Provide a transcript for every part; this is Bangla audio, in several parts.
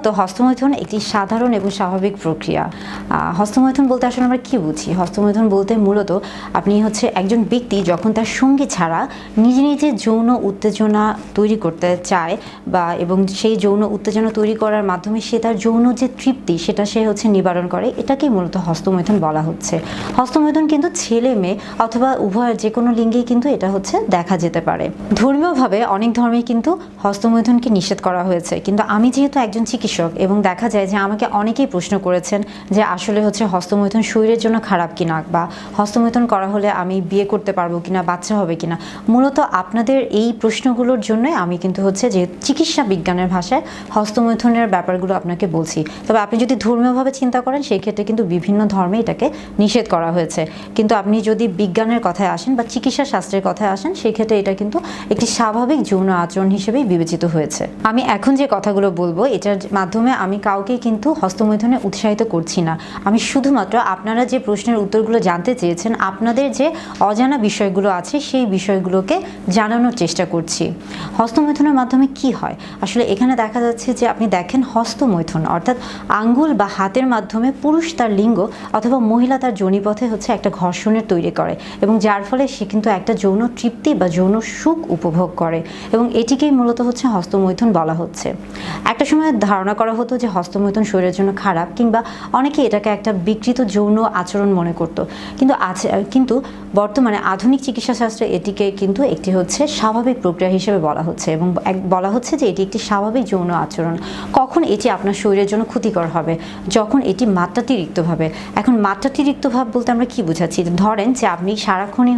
প্রথমত হস্তমৈথুন একটি সাধারণ এবং স্বাভাবিক প্রক্রিয়া। হস্তমৈথুন বলতে আসলে আমরা কি বুঝি? হস্তমৈথুন বলতে মূলত আপনি একজন ব্যক্তি যখন তার সঙ্গী ছাড়া নিজে নিজে যৌন উত্তেজনা তৈরি করতে চায় এবং সেই যৌন উত্তেজনা তৈরি করার মাধ্যমে সে তার যৌন যে তৃপ্তি সেটা সে নিবারণ করে, এটাকেই মূলত হস্তমৈথুন বলা হচ্ছে। হস্তমৈথুন কিন্তু ছেলে মেয়ে অথবা উভয়ের যে কোনো লিঙ্গেই কিন্তু এটা দেখা যেতে পারে। ধর্মীয়ভাবে অনেক ধর্মেই কিন্তু হস্তমৈথুনকে নিষেধ করা হয়েছে, কিন্তু আমি যেহেতু একজন চিকিৎসক এবং দেখা যায় যে আমাকে অনেকেই প্রশ্ন করেছেন যে আসলে হস্তমৈথুন শরীরের জন্য খারাপ কিনা, বা হস্তমৈথুন করা হলে আমি বিয়ে করতে পারবো কিনা, বাচ্চা হবে কিনা। মূলত আপনাদের এই প্রশ্নগুলোর জন্যই আমি কিন্তু যে চিকিৎসা বিজ্ঞানের ভাষায় হস্তমৈথুনের ব্যাপারগুলো আপনাকে বলছি। তবে আপনি যদি ধর্মীয়ভাবে চিন্তা করেন সেই ক্ষেত্রে কিন্তু বিভিন্ন ধর্মে এটাকে নিষেধ করা হয়েছে, কিন্তু আপনি যদি বিজ্ঞানের কথায় আসেন বা চিকিৎসা শাস্ত্রের কথায় আসেন সেই ক্ষেত্রে এটা কিন্তু একটি স্বাভাবিক যৌন আচরণ হিসেবেই বিবেচিত হয়েছে। আমি এখন যে কথাগুলো বলবো এটার মাধ্যমে আমি কাউকে কিন্তু হস্তমৈথুনে উৎসাহিত করছি না। আমি শুধুমাত্র আপনারা যে প্রশ্নের উত্তরগুলো জানতে চেয়েছেন, আপনাদের যে অজানা বিষয়গুলো আছে সেই বিষয়গুলোকে জানানোর চেষ্টা করছি। হস্তমৈথুনের মাধ্যমে কি হয় আসলে এখানে দেখা যাচ্ছে যে আপনি দেখেন হস্তমৈথুন অর্থাৎ আঙ্গুল বা হাতের মাধ্যমে পুরুষ তার লিঙ্গ অথবা মহিলা তার যোনিপথে একটা ঘর্ষণের তৈরি করে, এবং যার ফলে সে কিন্তু একটা যৌন তৃপ্তি বা যৌন সুখ উপভোগ করে, এবং এটিকেই মূলত হস্তমৈথুন বলা হচ্ছে। একটা সময় ধারণা করা হতো যে হস্তমৈথুন শরীরের জন্য খারাপ, কিংবা অনেকে এটাকে একটা বিকৃত যৌন আচরণ মনে করত, কিন্তু বর্তমানে আধুনিক চিকিৎসা শাস্ত্রে এটিকে কিন্তু একটি স্বাভাবিক প্রক্রিয়া হিসেবে বলা হচ্ছে, এবং বলা হচ্ছে যে এটি একটি স্বাভাবিক যৌন আচরণ। কখন এটি আপনার শরীরের জন্য ক্ষতিকর হবে? যখন এটি মাত্রাতিরিক্ত ভাবে। এখন মাত্রাতিরিক্ত ভাব বলতে আমরা কি বোঝাচ্ছি? ধরেন যে আপনি সারাক্ষণই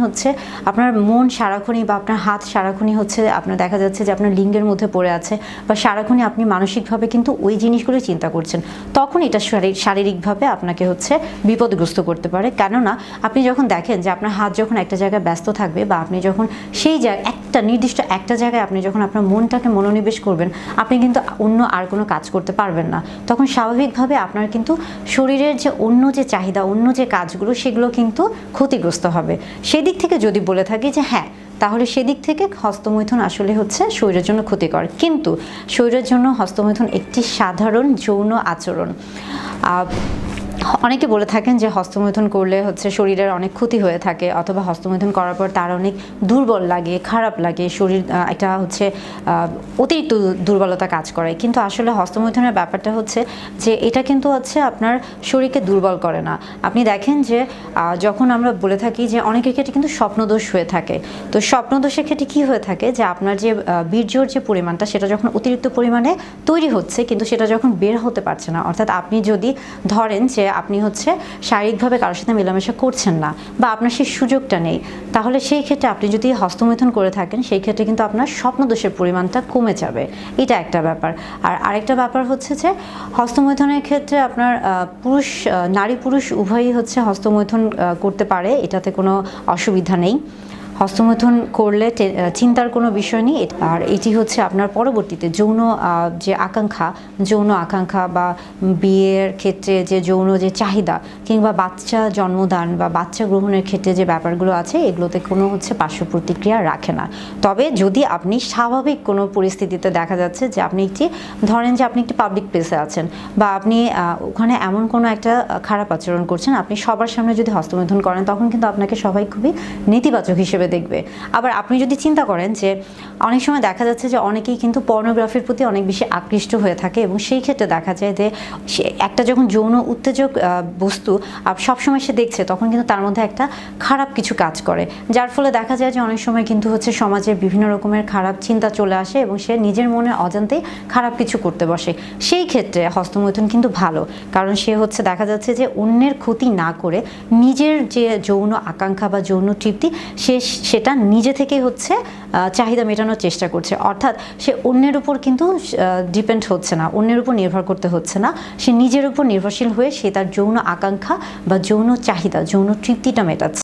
আপনার মন সারাক্ষণই বা আপনার হাত সারাক্ষণই আপনার দেখা যাচ্ছে যে আপনার লিঙ্গের মধ্যে পড়ে আছে, বা সারাক্ষণই আপনি মানসিকভাবে কিন্তু ওই জিনিসগুলো চিন্তা করছেন, তখন এটা শারীরিকভাবে আপনাকে বিপদগ্রস্ত করতে পারে। কেননা আপনি যখন দেখেন যে আপনার হাত যখন একটা জায়গায় ব্যস্ত থাকবে, বা আপনি যখন সেই নির্দিষ্ট একটা জায়গায় আপনি যখন আপনার মনটাকে মনোনিবেশ করবেন, আপনি কিন্তু অন্য আর কোনো কাজ করতে পারবেন না। তখন স্বাভাবিকভাবে আপনার কিন্তু শরীরের যে অন্য যে চাহিদা, অন্য যে কাজগুলো সেগুলো কিন্তু ক্ষতিগ্রস্ত হবে। সেদিক থেকে যদি বলে থাকি যে হ্যাঁ, তাহলে সেদিক থেকে হস্তমৈথুন আসলে শরীরের জন্য ক্ষতিকর, কিন্তু শরীরের জন্য হস্তমৈথুন একটি সাধারণ যৌন আচরণ। অনেকে বলে থাকেন যে হস্তমৈথুন করলে শরীরের অনেক ক্ষতি হয়ে থাকে, অথবা হস্তমৈথুন করার পর তার অনেক দুর্বল লাগে, খারাপ লাগে, শরীর একটা অতিরিক্ত দুর্বলতা কাজ করে। কিন্তু আসলে হস্তমৈথুনের ব্যাপারটা যে এটা কিন্তু আপনার শরীরকে দুর্বল করে না। আপনি দেখেন যে যখন আমরা বলে থাকি যে অনেকের ক্ষেত্রে কিন্তু স্বপ্নদোষ হয়ে থাকে, তো স্বপ্নদোষের ক্ষেত্রে কি হয়ে থাকে যে আপনার যে বীর্যর যে পরিমাণটা সেটা যখন অতিরিক্ত পরিমাণে তৈরি হচ্ছে, কিন্তু সেটা যখন বের হতে পারছে না, অর্থাৎ আপনি যদি ধরেন যে আপনি শারীরিকভাবে কারোর সাথে মেলামেশা করছেন না, বা আপনার সেই সুযোগটা নেই, তাহলে সেই ক্ষেত্রে আপনি যদি হস্তমৈথুন করে থাকেন সেই ক্ষেত্রে কিন্তু আপনার স্বপ্নদোষের পরিমাণটা কমে যাবে। এটা একটা ব্যাপার। আর আরেকটা ব্যাপার যে হস্তমৈথুনের ক্ষেত্রে আপনার নারী পুরুষ উভয়ই হস্তমৈথুন করতে পারে, এটাতে কোনো অসুবিধা নেই। হস্তমৈথুন করলে চিন্তার কোনো বিষয় নেই। আর এটি আপনার পরবর্তীতে যৌন আকাঙ্ক্ষা বা বিয়ের ক্ষেত্রে যে যৌন যে চাহিদা, কিংবা বাচ্চা জন্মদান বা বাচ্চা গ্রহণের ক্ষেত্রে যে ব্যাপারগুলো আছে এগুলোতে কোনো পার্শ্ব প্রতিক্রিয়া রাখে না। তবে যদি আপনি স্বাভাবিক কোনো পরিস্থিতিতে দেখা যাচ্ছে যে আপনি ধরেন যে আপনি একটি পাবলিক প্লেসে আছেন, বা আপনি ওখানে এমন কোনো একটা খারাপ আচরণ করছেন, আপনি সবার সামনে যদি হস্তমৈথুন করেন তখন কিন্তু আপনাকে সবাই খুবই নেতিবাচক হিসেবে দেখবে। আবার আপনি যদি চিন্তা করেন যে অনেক সময় দেখা যাচ্ছে যে অনেকেই কিন্তু পর্নোগ্রাফির প্রতি অনেক বেশি আকৃষ্ট হয়ে থাকে, এবং সেই ক্ষেত্রে দেখা যায় যে একটা যখন যৌন উত্তেজক বস্তু সবসময় সে দেখছে, তখন কিন্তু তার মধ্যে একটা খারাপ কিছু কাজ করে, যার ফলে দেখা যায় যে অনেক সময় কিন্তু সমাজে বিভিন্ন রকমের খারাপ চিন্তা চলে আসে, এবং সে নিজের মনে অজান্তেই খারাপ কিছু করতে বসে। সেই ক্ষেত্রে হস্তমৈথুন কিন্তু ভালো, কারণ সে দেখা যাচ্ছে যে অন্যের ক্ষতি না করে নিজের যে যৌন আকাঙ্ক্ষা বা যৌন তৃপ্তি সেটা নিজে থেকেই চাহিদা মেটানোর চেষ্টা করছে, অর্থাৎ সে অন্যের উপর কিন্তু ডিপেন্ড হচ্ছে না, অন্যের উপর নির্ভর করতে হচ্ছে না, সে নিজের উপর নির্ভরশীল হয়ে সে তার যৌন আকাঙ্ক্ষা বা যৌন চাহিদা, যৌন তৃপ্তিটা মেটাচ্ছে।